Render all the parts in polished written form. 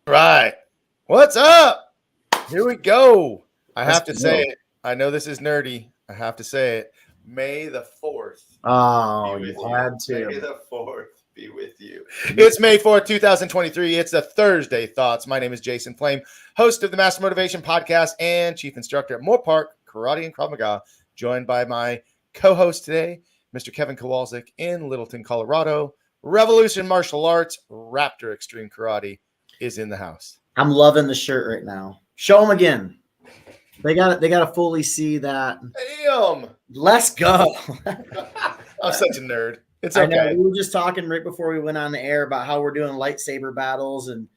Right. What's up? Here we go. I Let's have to say go. it. I know this is nerdy. I have to say it. May the 4th be Oh, you with you. had May to. the 4th be with you. It's May 4th, 2023. It's a Thursday Thoughts. My name is Jason Flame, host of the Master Motivation Podcast and chief instructor at Moorpark, Karate and Krav Maga, joined by my co-host today, Mr. Kevin Kowalczik in Littleton, Colorado. Revolution Martial Arts, Raptor Extreme Karate is in the house. I'm loving the shirt right now. Show them again. They got to fully see that. Damn. Let's go. I'm such a nerd. It's I know okay. we were just talking right before we went on the air about how we're doing lightsaber battles and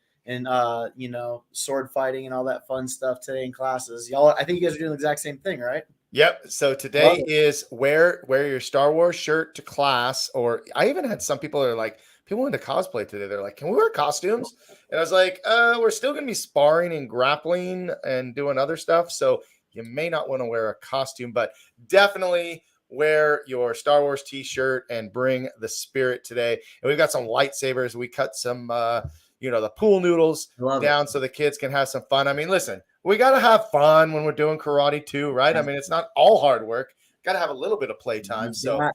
sword fighting and all that fun stuff today in classes. Y'all, I think you guys are doing the exact same thing, right? Yep. So today is wear your Star Wars shirt to class. Or I even had some people that are like, people into cosplay today. They're like, can we wear costumes? And I was like, we're still going to be sparring and grappling and doing other stuff. So you may not want to wear a costume, but definitely wear your Star Wars t-shirt and bring the spirit today. And we've got some lightsabers. We cut some, the pool noodles down so the kids can have some fun. I mean, listen, we got to have fun when we're doing karate too, right? I mean, it's not all hard work. Got to have a little bit of playtime. So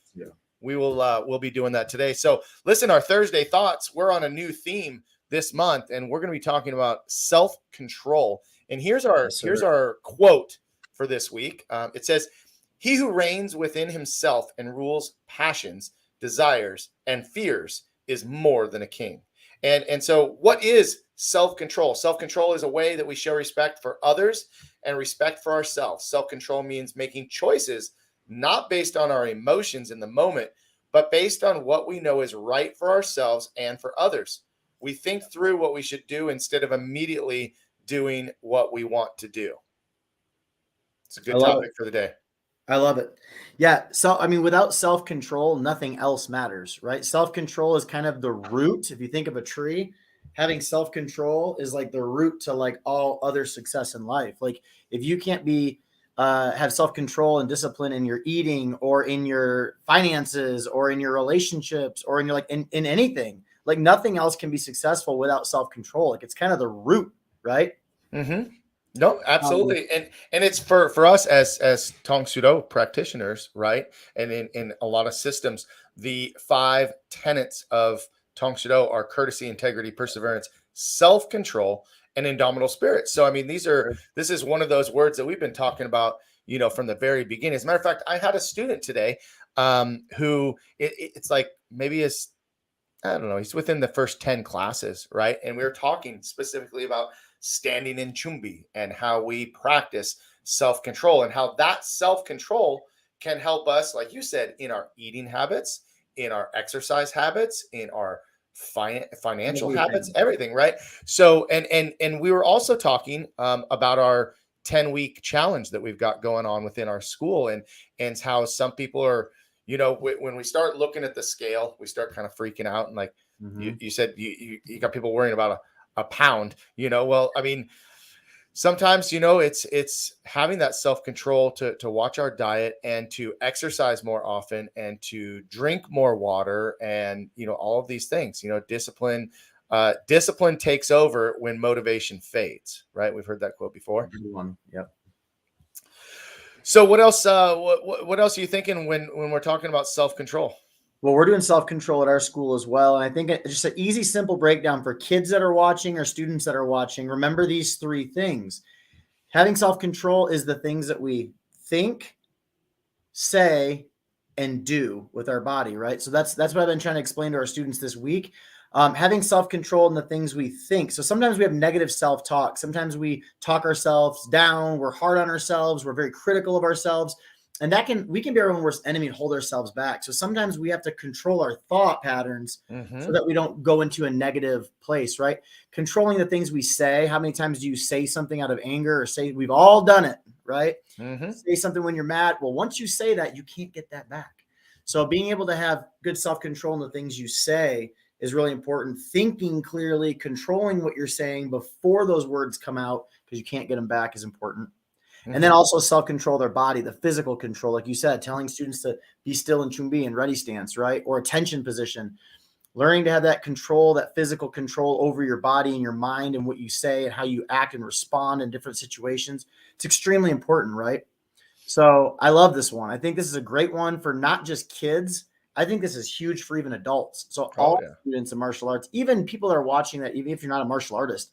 we'll be doing that today. So listen, our Thursday thoughts, we're on a new theme this month, and we're going to be talking about self-control. And here's our quote for this week. It says, "He who reigns within himself and rules passions, desires, and fears is more than a king." And so what is self-control? Self-control is a way that we show respect for others and respect for ourselves. Self-control means making choices not based on our emotions in the moment, but based on what we know is right for ourselves and for others. We think through what we should do instead of immediately doing what we want to do. It's a good topic for the day. I love it. Yeah. So, I mean, without self-control, nothing else matters, right? Self-control is kind of the root. If you think of a tree, having self-control is like the root to like all other success in life. Like if you can't have self-control and discipline in your eating or in your finances or in your relationships or in your in anything, like nothing else can be successful without self-control. Like it's kind of the root, right? Mm-hmm. No, absolutely. And it's for us as Tong Sudo practitioners, right? And in a lot of systems, the 5 tenets of Tong Sudo are courtesy, integrity, perseverance, self-control, and indomitable spirit. So I mean, this is one of those words that we've been talking about, from the very beginning. As a matter of fact, I had a student today who it's like maybe I don't know, he's within the first 10 classes, right? And we were talking specifically about standing in chumbi and how we practice self-control and how that self-control can help us, like you said, in our eating habits, in our exercise habits, in our financial habits, everything, right? So, and we were also talking about our 10-week challenge that we've got going on within our school and how some people are, when we start looking at the scale, we start kind of freaking out. And like you said, you got people worrying about a pound, well, I mean, sometimes, it's having that self-control to watch our diet and to exercise more often and to drink more water and, all of these things, discipline takes over when motivation fades, right? We've heard that quote before. Yep. So what else, what else are you thinking when we're talking about self-control? Well, we're doing self-control at our school as well. And I think it's just an easy, simple breakdown for kids that are watching or students that are watching. Remember these 3 things. Having self-control is the things that we think, say, and do with our body, right? So that's what I've been trying to explain to our students this week. Having self-control in the things we think. So sometimes we have negative self-talk. Sometimes we talk ourselves down. We're hard on ourselves. We're very critical of ourselves. And we can be our own worst enemy and hold ourselves back. So sometimes we have to control our thought patterns so that we don't go into a negative place, right? Controlling the things we say. How many times do you say something out of anger or say, we've all done it, right? Say something when you're mad. Well, once you say that, you can't get that back. So being able to have good self-control in the things you say is really important. Thinking clearly, controlling what you're saying before those words come out, because you can't get them back, is important. And then also self-control their body, the physical control, like you said, telling students to be still in chumbi and ready stance, right? Or attention position. learning to have that control, that physical control over your body and your mind and what you say and how you act and respond in different situations. It's extremely important, right? So I love this one. I think this is a great one for not just kids. I think this is huge for even adults. So Oh all yeah. students of martial arts, even people that are watching that, even if you're not a martial artist,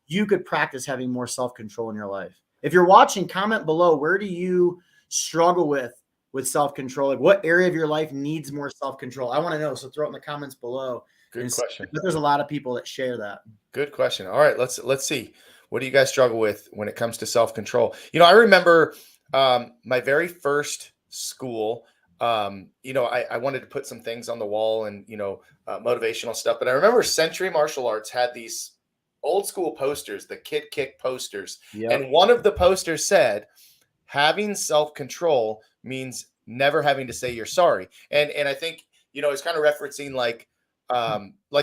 you could practice having more self-control in your life. If you're watching, comment below, where do you struggle with self-control? Like what area of your life needs more self-control? I want to know. So throw it in the comments below. Good question. But there's a lot of people that share that. Good question. All right, let's see. What do you guys struggle with when it comes to self-control? I remember my very first school. I wanted to put some things on the wall and motivational stuff. But I remember Century Martial Arts had these old school posters, the Kid Kick posters, and one of the posters said, "Having self-control means never having to say you're sorry." And I think it's kind of referencing like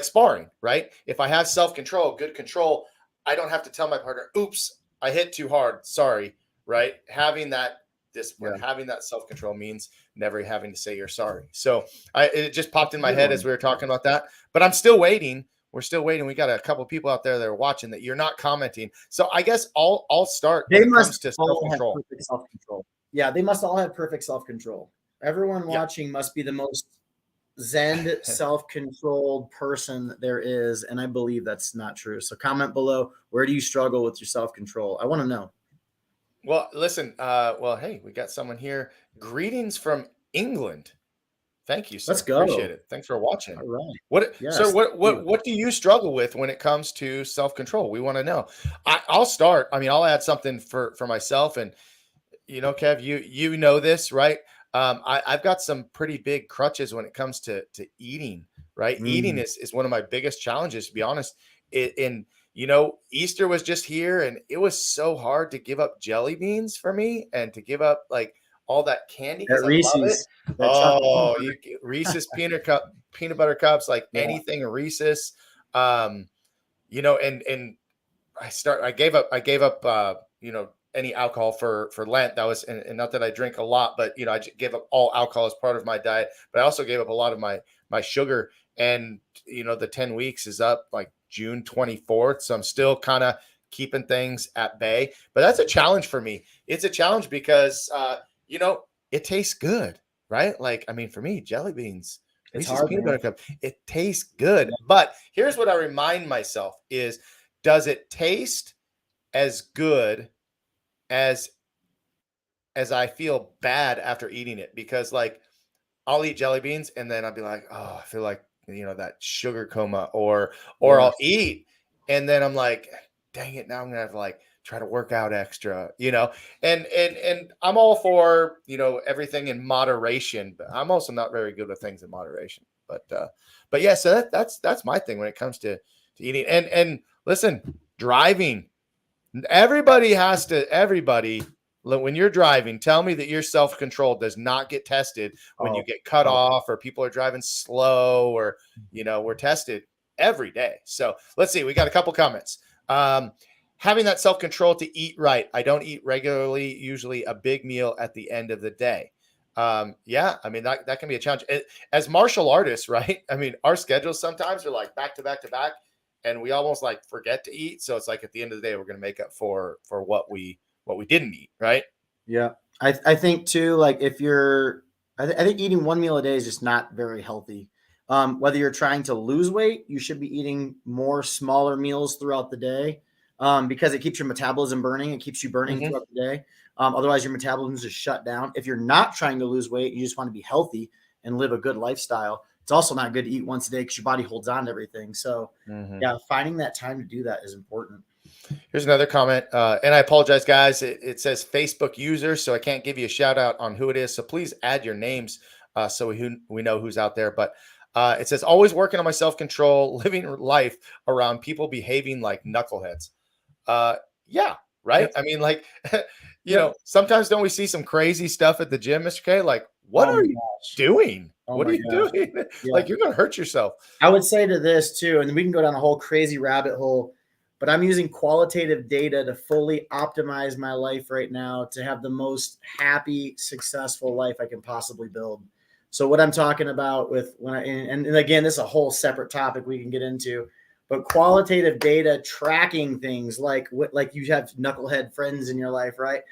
sparring, right? If I have self-control, good control, I don't have to tell my partner, "Oops, I hit too hard. Sorry." Right? Having that discipline, having that self-control means never having to say you're sorry. So it just popped in my head as we were talking about that. But I'm still waiting. We're still waiting. We got a couple people out there that are watching that you're not commenting. So I guess I'll start when it comes to self-control. Have perfect self-control. Yeah, they must all have perfect self-control. Everyone watching must be the most zen, self-controlled person there is, and I believe that's not true. So comment below, where do you struggle with your self-control? I want to know. Well, listen, hey, we got someone here. Greetings from England. Thank you, sir. Let's go. Appreciate it. Thanks for watching. All right. What, yes. sir, what do you struggle with when it comes to self-control? We want to know. I'll start. I mean, I'll add something for myself, and Kev, you know this, right? I've got some pretty big crutches when it comes to eating, right? Eating is one of my biggest challenges, to be honest. Easter was just here, and it was so hard to give up jelly beans for me and to give up like all that candy because I love it. Reese's peanut butter cups, like anything Reese's. And I gave up any alcohol for Lent. That was, and not that I drink a lot, but I gave up all alcohol as part of my diet. But I also gave up a lot of my sugar. And the 10 weeks is up like June 24th, so I'm still kind of keeping things at bay. But that's a challenge for me. It's a challenge because it tastes good, right? Like, I mean, for me, jelly beans, Reese's peanut butter cup, it tastes good. But here's what I remind myself is, does it taste as good as I feel bad after eating it? Because like I'll eat jelly beans and then I'll be like, oh, I feel like that sugar coma, or I'll eat and then I'm like, dang it, now I'm gonna have to like try to work out extra, and I'm all for everything in moderation, but I'm also not very good with things in moderation. But yeah, so that's my thing when it comes to eating. And listen, driving, everybody, when you're driving, tell me that your self-control does not get tested when you get cut off or people are driving slow, or we're tested every day. So let's see, we got a couple comments. Having that self-control to eat right. I don't eat regularly, usually a big meal at the end of the day. Yeah, I mean, that can be a challenge. As martial artists, right? I mean, our schedules sometimes are like back to back to back, and we almost like forget to eat. So it's like at the end of the day, we're going to make up for what we didn't eat, right? Yeah. I think too, like if I think eating one meal a day is just not very healthy. Whether you're trying to lose weight, you should be eating more smaller meals throughout the day, because it keeps your metabolism burning. It keeps you burning throughout the day. Otherwise, your metabolism is just shut down. If you're not trying to lose weight, you just want to be healthy and live a good lifestyle. It's also not good to eat once a day because your body holds on to everything. So yeah, finding that time to do that is important. Here's another comment, and I apologize, guys. It says Facebook user, so I can't give you a shout out on who it is. So please add your names so we know who's out there. But it says, always working on my self-control, living life around people behaving like knuckleheads. Yeah, right. I mean, like, sometimes don't we see some crazy stuff at the gym, Mr. K? Like, what are you doing? What are you doing? Like, you're gonna hurt yourself. I would say to this too, and we can go down a whole crazy rabbit hole, but I'm using qualitative data to fully optimize my life right now to have the most happy, successful life I can possibly build. So what I'm talking about with when and again, this is a whole separate topic we can get into, but qualitative data tracking things like like you have knucklehead friends in your life, right?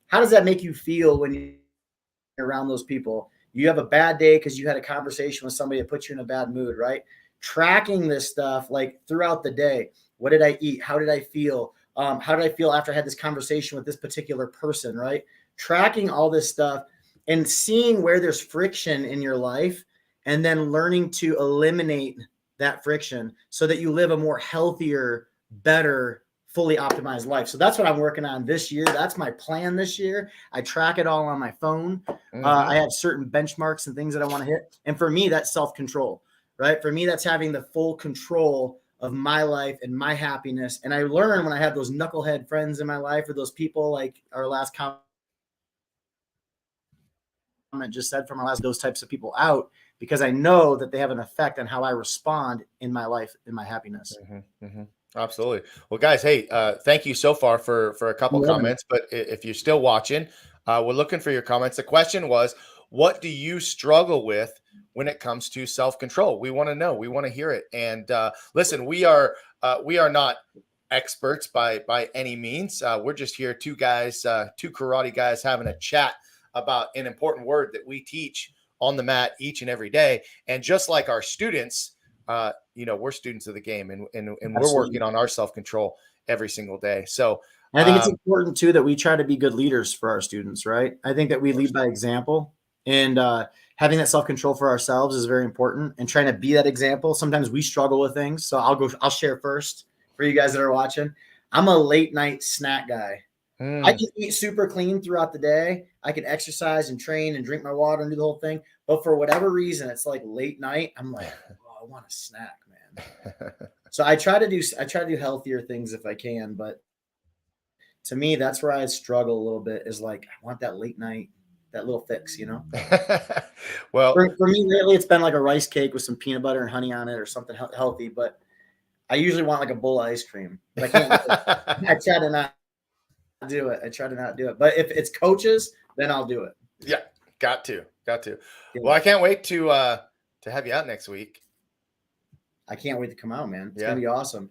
How does that make you feel when you're around those people? You have a bad day because you had a conversation with somebody that put you in a bad mood, right? Tracking this stuff like throughout the day. What did I eat? How did I feel? How did I feel after I had this conversation with this particular person, right? Tracking all this stuff and seeing where there's friction in your life and then learning to eliminate that friction so that you live a more healthier, better, fully optimized life. So that's what I'm working on this year. That's my plan this year. I track it all on my phone. I have certain benchmarks and things that I want to hit. And for me, that's self-control, right? For me, that's having the full control of my life and my happiness. And I learn when I have those knucklehead friends in my life or those people like our last comment just said from our last, those types of people out because I know that they have an effect on how I respond in my life, in my happiness. Absolutely. Well, guys, hey, thank you so far for a couple comments. But if you're still watching, we're looking for your comments. The question was, what do you struggle with when it comes to self-control? We want to know. We want to hear it. And listen, we are not experts by any means. We're just here, two guys, two karate guys having a chat about an important word that we teach on the mat each and every day. And just like our students, we're students of the game, and we're working on our self-control every single day. So and I think it's important too that we try to be good leaders for our students, right? I think that we lead by example, and having that self-control for ourselves is very important, and trying to be that example. Sometimes we struggle with things. So I'll share first for you guys that are watching. I'm a late night snack guy. I can eat super clean throughout the day. I can exercise and train and drink my water and do the whole thing. But for whatever reason, it's like late night. I'm like, oh, I want a snack, man. So I try to do healthier things if I can. But to me, that's where I struggle a little bit is like, I want that late night, that little fix, you know? Well, for me, lately, it's been like a rice cake with some peanut butter and honey on it or something healthy. But I usually want like a bowl of ice cream. But I can't. I try to not do it. I try to not do it. But if it's coaches, then I'll do it. Yeah, got to. Yeah. Well, I can't wait to have you out next week. I can't wait to come out, man. It's gonna be awesome.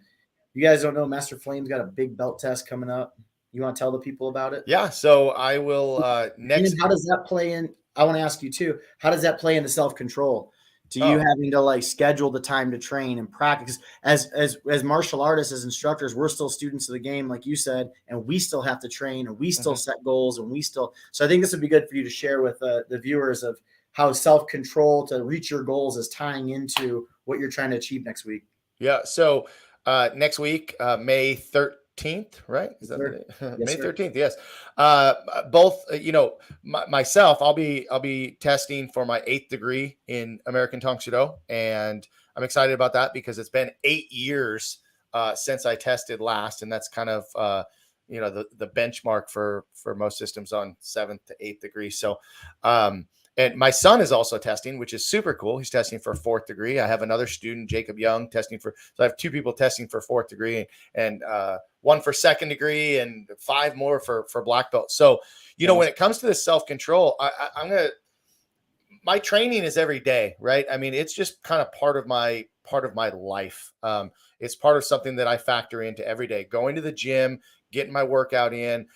You guys don't know, Master Flame's got a big belt test coming up. You want to tell the people about it? Yeah. So I will next. And how does that play in? I want to ask you too. How does that play into self-control? To you having to like schedule the time to train and practice as martial artists, as instructors, we're still students of the game, like you said, and we still have to train and we still set goals and we still. So I think this would be good for you to share with the viewers of how self-control to reach your goals is tying into what you're trying to achieve next week. Yeah. So next week, May 13th, right? Is that May 13th? Yes. Both, myself, I'll be testing for my 8th degree in American Tong Judo, and I'm excited about that because it's been 8 years since I tested last, and that's kind of the benchmark for most systems on 7th to 8th degree. So and my son is also testing, which is super cool. He's testing for 4th degree. I have another student, Jacob Young, testing so I have 2 people testing for 4th degree and 1 for 2nd degree and 5 more for black belt. So, when it comes to this self-control, my training is every day, right? I mean, it's just kind of part of my life. It's part of something that I factor into every day, going to the gym, getting my workout in,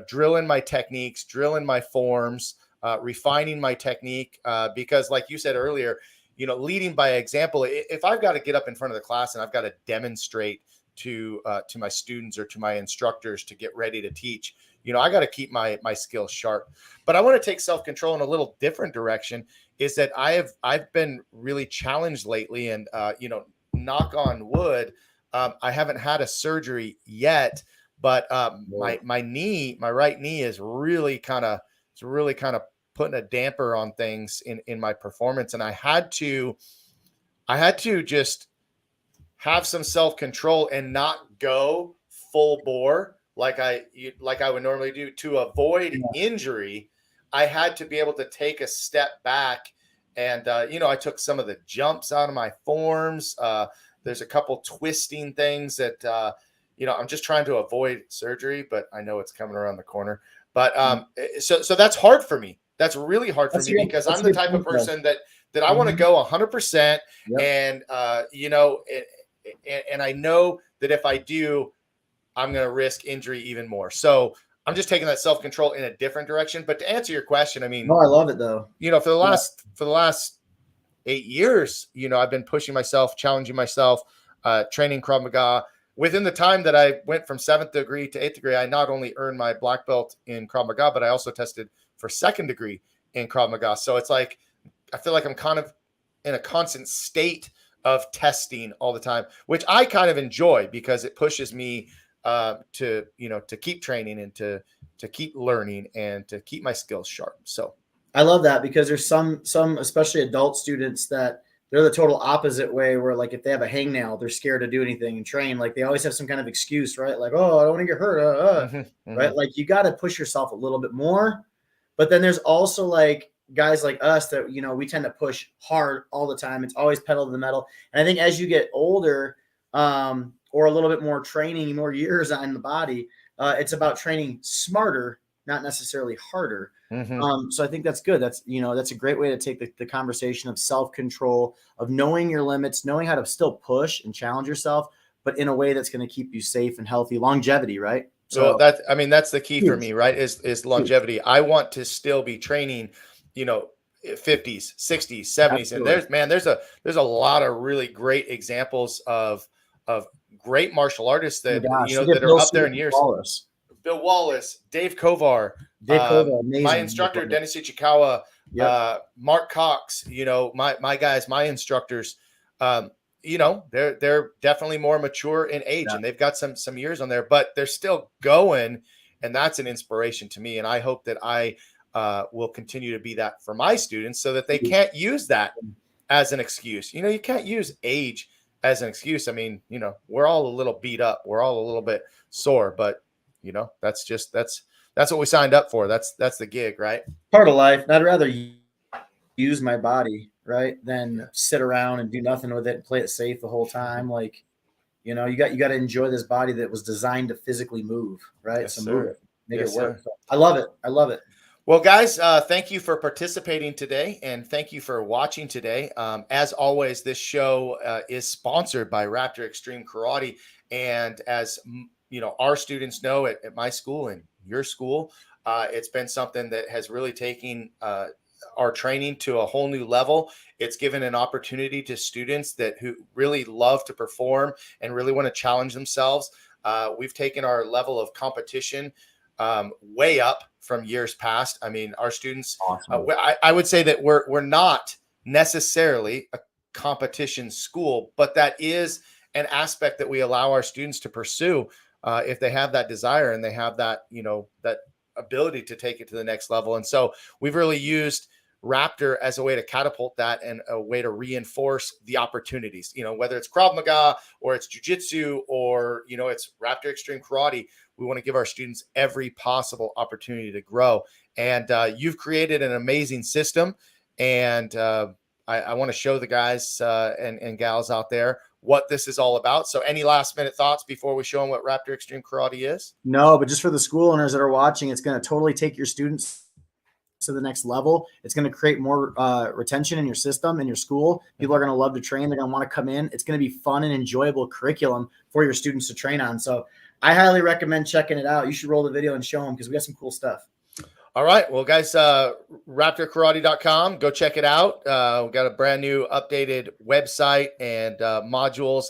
drilling my techniques, drilling my forms, refining my technique, because like you said earlier, leading by example. If I've got to get up in front of the class and I've got to demonstrate to my students or to my instructors to get ready to teach, I got to keep my skills sharp. But I want to take self-control in a little different direction. Is that I've been really challenged lately, and knock on wood, I haven't had a surgery yet, but my right knee is really kind of putting a damper on things in my performance. And I had to just have some self-control and not go full bore like I would normally do to avoid injury. I had to be able to take a step back and, I took some of the jumps out of my forms. There's a couple twisting things that, I'm just trying to avoid surgery, but I know it's coming around the corner. But so that's hard for me. That's really hard for me because that's I'm a the good type of point, though. person that I want to go 100%. Yep. And, and I know that if I do, I'm going to risk injury even more. So I'm just taking that self-control in a different direction. But to answer your question, I mean, No, I love it though. for the last 8 years, I've been pushing myself, challenging myself, training Krav Maga. Within the time that I went from 7th degree to 8th degree, I not only earned my black belt in Krav Maga, but I also tested for 2nd degree in Krav Maga. So it's like, I feel like I'm kind of in a constant state of testing all the time, which I kind of enjoy because it pushes me to keep training and to keep learning and to keep my skills sharp. So I love that because there's some especially adult students that they're the total opposite way, where like if they have a hangnail, they're scared to do anything and train. Like they always have some kind of excuse, right? Like, oh, I don't want to get hurt, right? Like you got to push yourself a little bit more. But then there's also like guys like us that, we tend to push hard all the time. It's always pedal to the metal. And I think as you get older, or a little bit more training, more years on the body, it's about training smarter, not necessarily harder. So I think that's good. That's a great way to take the conversation of self-control, of knowing your limits, knowing how to still push and challenge yourself, but in a way that's going to keep you safe and healthy. Longevity, right? So that's the key for me, right? Is longevity. I want to still be training, 50s, 60s, 70s. Absolutely. And there's a lot of really great examples of great martial artists that that are up there in years. Bill Wallace, Dave Kovar, my instructor, Dennis Ichikawa, Mark Cox, my guys, my instructors, they're definitely more mature in age and they've got some years on there, but they're still going. And that's an inspiration to me. And I hope that I will continue to be that for my students so that they can't use that as an excuse. You can't use age as an excuse. I mean, we're all a little beat up. We're all a little bit sore, but that's what we signed up for. That's the gig, right? Part of life. I'd rather use my body, right, than sit around and do nothing with it and play it safe the whole time. Like, you got to enjoy this body that was designed to physically move, right? Yes, so sir. Move it, make yes, it work. Sir. So I love it. I love it. Well, guys, thank you for participating today, and thank you for watching today. As always, this show is sponsored by Raptor Extreme Karate, and as our students know at my school and your school, it's been something that has really taken our training to a whole new level. It's given an opportunity to students who really love to perform and really want to challenge themselves. We've taken our level of competition way up from years past. I mean, our students, awesome. I would say that we're not necessarily a competition school, but that is an aspect that we allow our students to pursue if they have that desire and they have that, that ability to take it to the next level. And so we've really used Raptor as a way to catapult that and a way to reinforce the opportunities, whether it's Krav Maga or it's jiu-jitsu or, it's Raptor Extreme Karate. We want to give our students every possible opportunity to grow. And you've created an amazing system. And I want to show the guys and gals out there what this is all about. So any last minute thoughts before we show them what Raptor Extreme Karate is? No, but just for the school owners that are watching, it's going to totally take your students to the next level. It's going to create more retention in your system, in your school. People are going to love to train. They're going to want to come in. It's going to be fun and enjoyable curriculum for your students to train on. So I highly recommend checking it out. You should roll the video and show them because we got some cool stuff. All right. Well, guys, raptorkarate.com. Go check it out. We've got a brand new updated website and modules.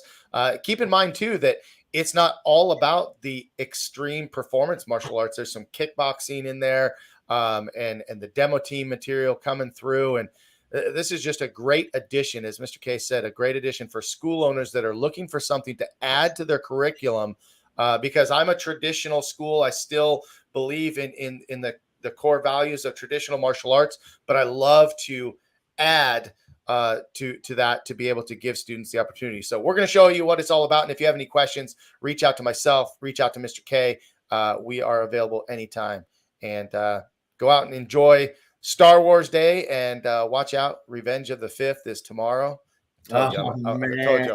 Keep in mind, too, that it's not all about the extreme performance martial arts. There's some kickboxing in there and the demo team material coming through. And this is just a great addition, as Mr. K said, a great addition for school owners that are looking for something to add to their curriculum. Because I'm a traditional school. I still believe in the core values of traditional martial arts, but I love to add to that to be able to give students the opportunity. So we're going to show you what it's all about. And if you have any questions, reach out to myself, reach out to Mr. K. We are available anytime. And go out and enjoy Star Wars Day and watch out. Revenge of the 5th is tomorrow. Told you, Oh I told you, I'm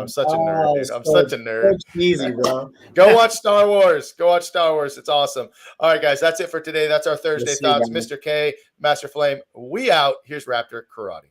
man. such a nerd, Oh, dude. I'm such a nerd. so cheesy, bro. Go watch Star Wars. Go watch Star Wars. It's awesome. All right, guys, that's it for today. That's our Thursday We'll see you thoughts. guys. Mr. K, Master Flame, we out. Here's Raptor Karate.